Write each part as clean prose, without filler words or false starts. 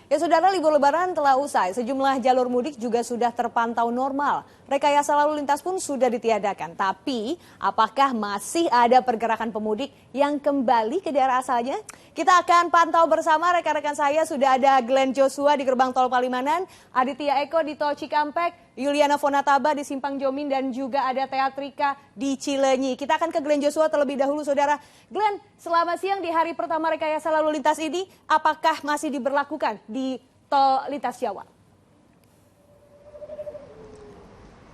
Ya saudara, libur lebaran telah usai. Sejumlah jalur mudik juga sudah terpantau normal. Rekayasa lalu lintas pun sudah ditiadakan. Tapi, apakah masih ada pergerakan pemudik yang kembali ke daerah asalnya? Kita akan pantau bersama rekan-rekan saya. Sudah ada Glenn Joshua di gerbang tol Palimanan, Aditya Eko di tol Cikampek, Yuliana Fonataba di Simpang Jomin, dan juga ada Teatrika di Cileunyi. Kita akan ke Glenn Joshua terlebih dahulu, saudara. Glenn, selamat siang. Di hari pertama rekayasa lalu lintas ini, apakah masih diberlakukan di tol lintas Jawa?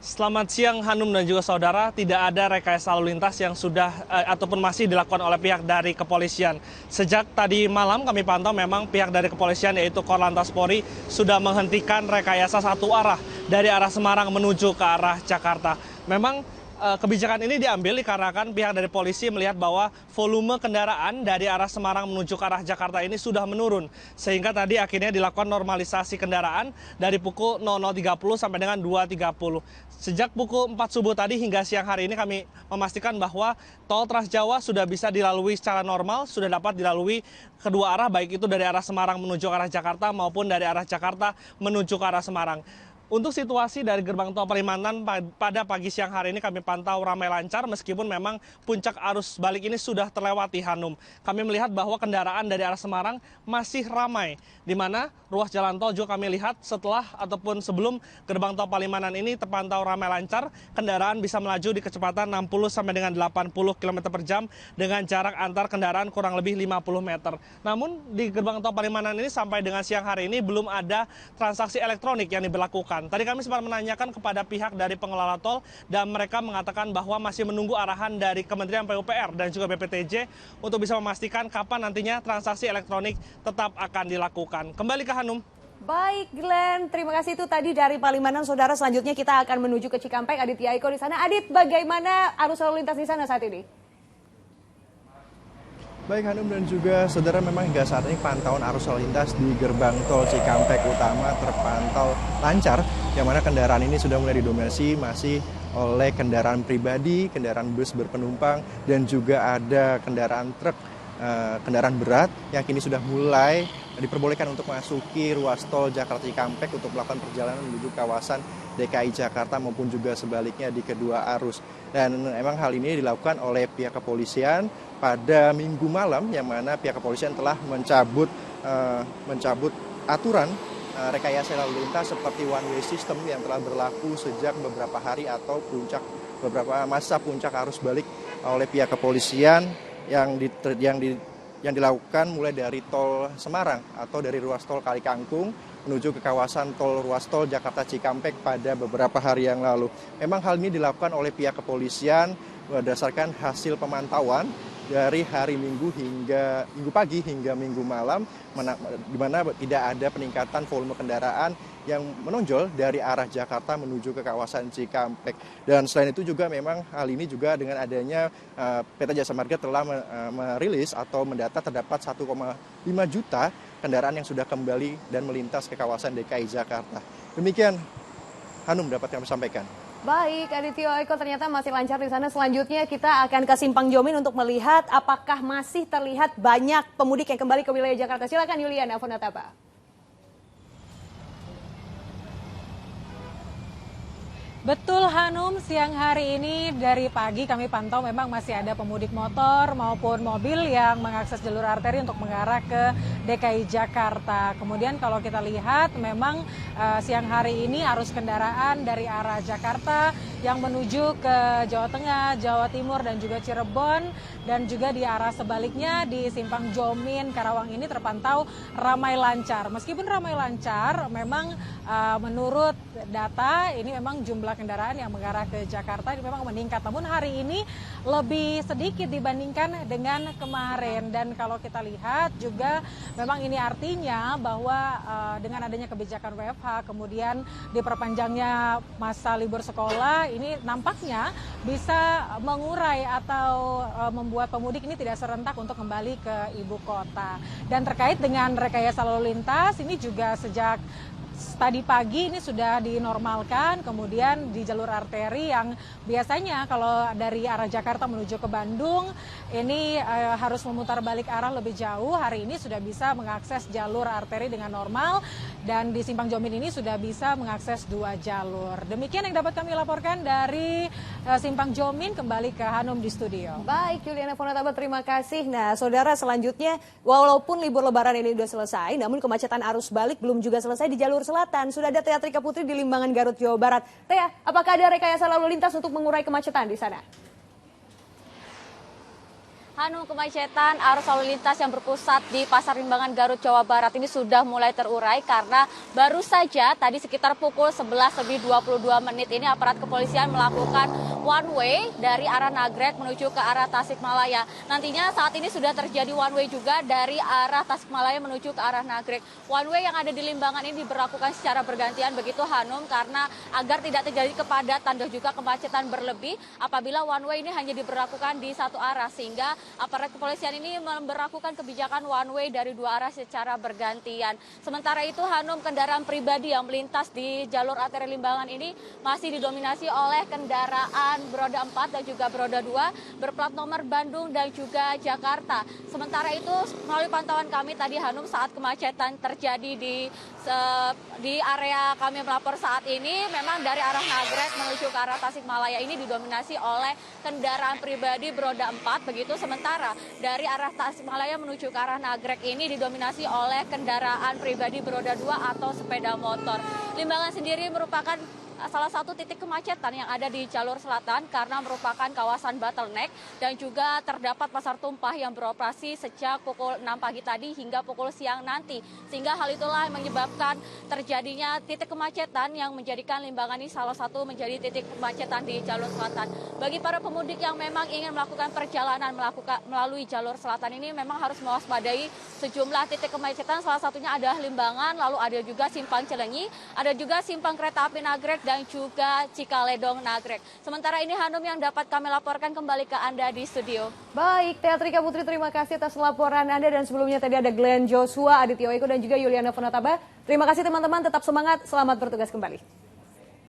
Selamat siang Hanum dan juga saudara, tidak ada rekayasa lalu lintas yang sudah ataupun masih dilakukan oleh pihak dari kepolisian. Sejak tadi malam kami pantau memang pihak dari kepolisian yaitu Korlantas Polri sudah menghentikan rekayasa satu arah dari arah Semarang menuju ke arah Jakarta. Memang kebijakan ini diambil dikarenakan pihak dari polisi melihat bahwa volume kendaraan dari arah Semarang menuju ke arah Jakarta ini sudah menurun. Sehingga tadi akhirnya dilakukan normalisasi kendaraan dari pukul 00.30 sampai dengan 2.30. Sejak pukul 4 subuh tadi hingga siang hari ini kami memastikan bahwa tol Trans Jawa sudah bisa dilalui secara normal, sudah dapat dilalui kedua arah, baik itu dari arah Semarang menuju ke arah Jakarta maupun dari arah Jakarta menuju ke arah Semarang. Untuk situasi dari gerbang tol Palimanan pada pagi siang hari ini kami pantau ramai lancar meskipun memang puncak arus balik ini sudah terlewati, Hanum. Kami melihat bahwa kendaraan dari arah Semarang masih ramai, di mana ruas jalan tol juga kami lihat setelah ataupun sebelum gerbang tol Palimanan ini terpantau ramai lancar, kendaraan bisa melaju di kecepatan 60 sampai dengan 80 km per jam dengan jarak antar kendaraan kurang lebih 50 meter. Namun di gerbang tol Palimanan ini sampai dengan siang hari ini belum ada transaksi elektronik yang diberlakukan. Tadi kami sempat menanyakan kepada pihak dari pengelola tol dan mereka mengatakan bahwa masih menunggu arahan dari Kementerian PUPR dan juga BPTJ untuk bisa memastikan kapan nantinya transaksi elektronik tetap akan dilakukan. Kembali ke Hanum. Baik Glenn, terima kasih. Itu tadi dari Palimanan. Saudara, selanjutnya kita akan menuju ke Cikampek. Aditya Eko di sana. Adit, bagaimana arus lalu lintas di sana saat ini? Baik Hanum dan juga saudara, memang hingga saat ini pantauan arus lalu lintas di gerbang tol Cikampek Utama terpantau lancar, yang mana kendaraan ini sudah mulai didominasi masih oleh kendaraan pribadi, kendaraan bus berpenumpang, dan juga ada kendaraan truk, kendaraan berat yang kini sudah mulai diperbolehkan untuk masuki ruas tol Jakarta Cikampek untuk melakukan perjalanan menuju kawasan DKI Jakarta maupun juga sebaliknya di kedua arus. Dan memang hal ini dilakukan oleh pihak kepolisian pada Minggu malam, yang mana pihak kepolisian telah mencabut aturan rekayasa lalu lintas seperti one way system yang telah berlaku sejak beberapa hari atau beberapa masa puncak arus balik oleh pihak kepolisian yang dilakukan mulai dari tol Semarang atau dari ruas tol Kali Kangkung menuju ke kawasan ruas tol Jakarta Cikampek pada beberapa hari yang lalu. Memang hal ini dilakukan oleh pihak kepolisian berdasarkan hasil pemantauan dari hari Minggu pagi hingga Minggu malam, di mana tidak ada peningkatan volume kendaraan yang menonjol dari arah Jakarta menuju ke kawasan Cikampek. Dan selain itu juga memang hal ini juga dengan adanya PT Jasa Marga telah merilis atau mendata terdapat 1,5 juta kendaraan yang sudah kembali dan melintas ke kawasan DKI Jakarta. Demikian Hanum dapat kami sampaikan. Baik, Aditya Eko, ternyata masih lancar di sana. Selanjutnya kita akan ke Simpang Jomin untuk melihat apakah masih terlihat banyak pemudik yang kembali ke wilayah Jakarta. Silakan Yuliana Fonataba. Betul Hanum, siang hari ini dari pagi kami pantau memang masih ada pemudik motor maupun mobil yang mengakses jalur arteri untuk mengarah ke DKI Jakarta. Kemudian kalau kita lihat memang siang hari ini arus kendaraan dari arah Jakarta yang menuju ke Jawa Tengah, Jawa Timur dan juga Cirebon, dan juga di arah sebaliknya di Simpang Jomin, Karawang ini terpantau ramai lancar. Meskipun ramai lancar, memang menurut data ini memang jumlah kendaraan yang mengarah ke Jakarta ini memang meningkat. Namun hari ini lebih sedikit dibandingkan dengan kemarin. Dan kalau kita lihat juga memang ini artinya bahwa dengan adanya kebijakan WFH, kemudian diperpanjangnya masa libur sekolah, ini nampaknya bisa mengurai atau membuat pemudik ini tidak serentak untuk kembali ke ibu kota. Dan terkait dengan rekayasa lalu lintas, ini juga sejak tadi pagi ini sudah dinormalkan, kemudian di jalur arteri yang biasanya kalau dari arah Jakarta menuju ke Bandung ini harus memutar balik arah lebih jauh, hari ini sudah bisa mengakses jalur arteri dengan normal dan di Simpang Jomin ini sudah bisa mengakses 2 jalur. Demikian yang dapat kami laporkan dari Simpang Jomin, kembali ke Hanum di studio. Baik, Yuliana Fonataba, terima kasih. Nah, saudara, selanjutnya walaupun libur lebaran ini sudah selesai, namun kemacetan arus balik belum juga selesai di jalur selatan. Sudah ada Tea Trika Putri di Limbangan, Garut, Jawa Barat. Tea, apakah ada rekayasa lalu lintas untuk mengurai kemacetan di sana? Hanum, kemacetan arus lalu lintas yang berpusat di Pasar Limbangan, Garut, Jawa Barat ini sudah mulai terurai karena baru saja tadi sekitar pukul 11:22 ini aparat kepolisian melakukan one way dari arah Nagrek menuju ke arah Tasikmalaya. Nantinya saat ini sudah terjadi one way juga dari arah Tasikmalaya menuju ke arah Nagrek. One way yang ada di Limbangan ini diberlakukan secara bergantian begitu Hanum, karena agar tidak terjadi kepadatan dan juga kemacetan berlebih apabila one way ini hanya diberlakukan di satu arah, sehingga aparat kepolisian ini memberlakukan kebijakan one way dari 2 arah secara bergantian. Sementara itu Hanum, kendaraan pribadi yang melintas di jalur arteri Limbangan ini masih didominasi oleh kendaraan beroda 4 dan juga beroda 2 berplat nomor Bandung dan juga Jakarta. Sementara itu melalui pantauan kami tadi Hanum, saat kemacetan terjadi di area kami melapor saat ini, memang dari arah Nagrek menuju ke arah Tasikmalaya ini didominasi oleh kendaraan pribadi beroda 4 begitu. Sementara dari arah Tasikmalaya menuju ke arah Nagrek ini didominasi oleh kendaraan pribadi beroda 2 atau sepeda motor. Limbangan sendiri merupakan salah satu titik kemacetan yang ada di jalur selatan karena merupakan kawasan bottleneck dan juga terdapat pasar tumpah yang beroperasi sejak pukul 6 pagi tadi hingga pukul siang nanti. Sehingga hal itulah yang menyebabkan terjadinya titik kemacetan yang menjadikan Limbangan ini salah satu menjadi titik kemacetan di jalur selatan. Bagi para pemudik yang memang ingin melakukan perjalanan melalui jalur selatan ini memang harus mewaspadai sejumlah titik kemacetan, salah satunya adalah Limbangan, lalu ada juga Simpang Cilenyi, ada juga Simpang Kereta Api Nagrek dan juga Cikaledong Nagrek. Sementara ini Hanum yang dapat kami laporkan, kembali ke Anda di studio. Baik, Tea Trika Putri, terima kasih atas laporan Anda, dan sebelumnya tadi ada Glenn Joshua, Aditya Eko dan juga Yuliana Fonataba. Terima kasih teman-teman, tetap semangat, selamat bertugas kembali.